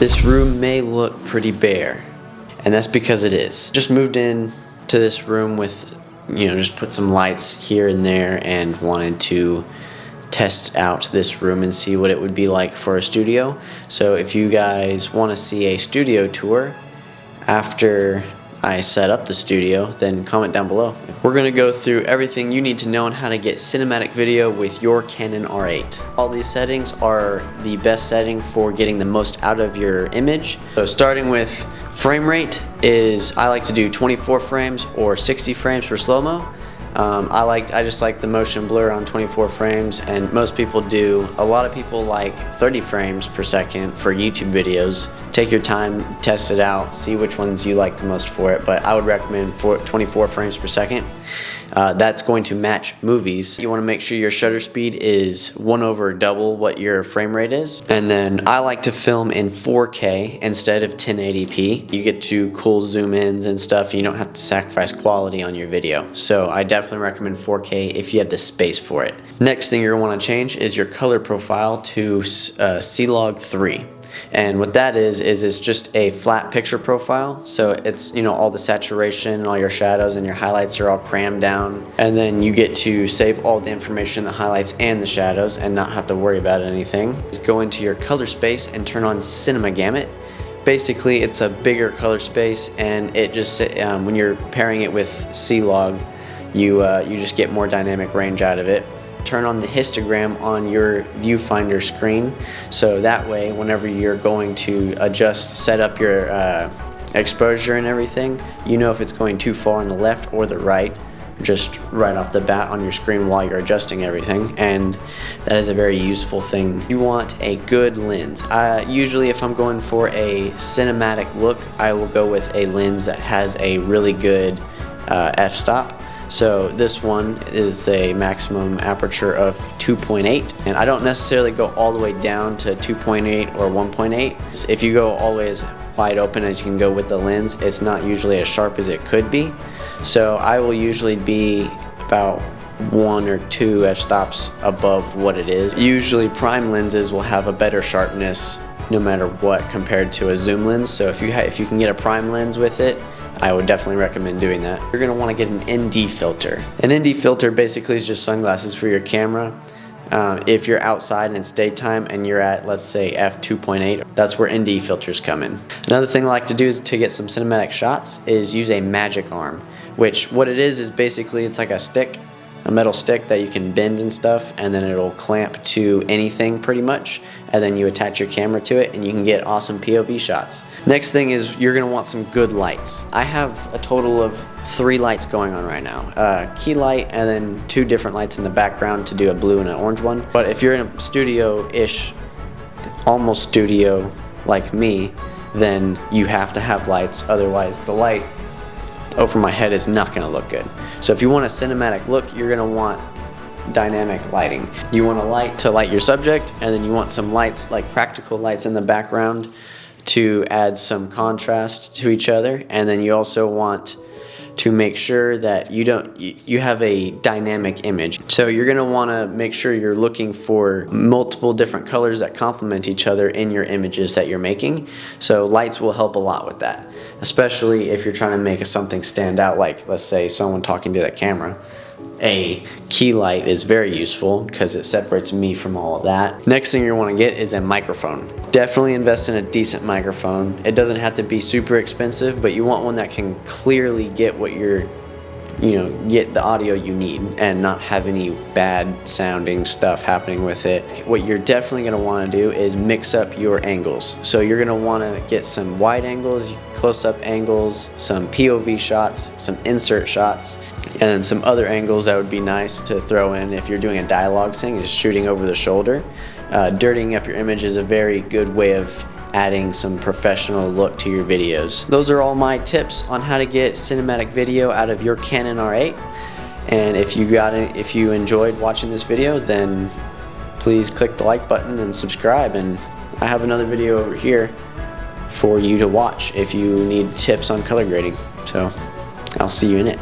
This room may look pretty bare, and that's because it is. Just moved in to this room with, just put some lights here and there and wanted to test out this room and see what it would be like for a studio. So if you guys want to see a studio tour after I set up the studio, then comment down below. We're going to go through everything you need to know on how to get cinematic video with your Canon R8. All these settings are the best setting for getting the most out of your image. So starting with frame rate is, I like to do 24 frames or 60 frames for slow-mo. I just like the motion blur on 24 frames, and most people do. A lot of people like 30 frames per second for YouTube videos. Take your time, test it out, see which ones you like the most for it, but I would recommend 24 frames per second. That's going to match movies. You want to make sure your shutter speed is 1/double what your frame rate is. And then I like to film in 4K instead of 1080p. You get to cool zoom ins and stuff. You don't have to sacrifice quality on your video. So I definitely recommend 4K if you have the space for it. Next thing you're going to want to change is your color profile to C-Log 3. And what that is it's just a flat picture profile. So it's, all the saturation and all your shadows and your highlights are all crammed down. And then you get to save all the information, the highlights and the shadows, and not have to worry about anything. Just go into your color space and turn on Cinema Gamut. Basically, it's a bigger color space, and it just, when you're pairing it with C-Log, you just get more dynamic range out of it. Turn on the histogram on your viewfinder screen, so that way whenever you're going to set up your exposure and everything, you know if it's going too far on the left or the right, just right off the bat on your screen while you're adjusting everything, and that is a very useful thing. You want a good lens. Usually if I'm going for a cinematic look, I will go with a lens that has a really good f-stop. So this one is a maximum aperture of 2.8, and I don't necessarily go all the way down to 2.8 or 1.8. If you go all the way as wide open as you can go with the lens, it's not usually as sharp as it could be. So I will usually be about 1 or 2 f-stops above what it is. Usually prime lenses will have a better sharpness no matter what compared to a zoom lens. So if you can get a prime lens with it, I would definitely recommend doing that. You're going to want to get an ND filter. An ND filter basically is just sunglasses for your camera. If you're outside and it's daytime and you're at, let's say, f2.8, that's where ND filters come in. Another thing I like to do is to get some cinematic shots is use a magic arm, which what it is basically it's like a stick, a metal stick that you can bend and stuff, and then it'll clamp to anything pretty much, and then you attach your camera to it and you can get awesome POV shots. Next thing is you're going to want some good lights. I have a total of 3 lights going on right now. Key light and then 2 different lights in the background to do a blue and an orange one. But if you're in a studio-ish, almost studio like me, then you have to have lights, otherwise the light over my head is not going to look good. So if you want a cinematic look, you're going to want dynamic lighting. You want a light to light your subject, and then you want some lights, like practical lights in the background, to add some contrast to each other. And then you also want to make sure that you have a dynamic image. So you're going to want to make sure you're looking for multiple different colors that complement each other in your images that you're making. So lights will help a lot with that, especially if you're trying to make something stand out, like let's say someone talking to the camera. A key light is very useful because it separates me from all of that. Next thing you want to get is a microphone. Definitely invest in a decent microphone. It doesn't have to be super expensive, but you want one that can clearly get what you're, get the audio you need and not have any bad sounding stuff happening with it. What you're definitely going to want to do is mix up your angles. So you're going to want to get some wide angles, close-up angles, some POV shots, some insert shots, and then some other angles that would be nice to throw in if you're doing a dialogue scene, is shooting over the shoulder. Dirtying up your image is a very good way of adding some professional look to your videos. Those are all my tips on how to get cinematic video out of your Canon R8. And if you enjoyed watching this video, then please click the like button and subscribe. And I have another video over here for you to watch if you need tips on color grading. So I'll see you in it.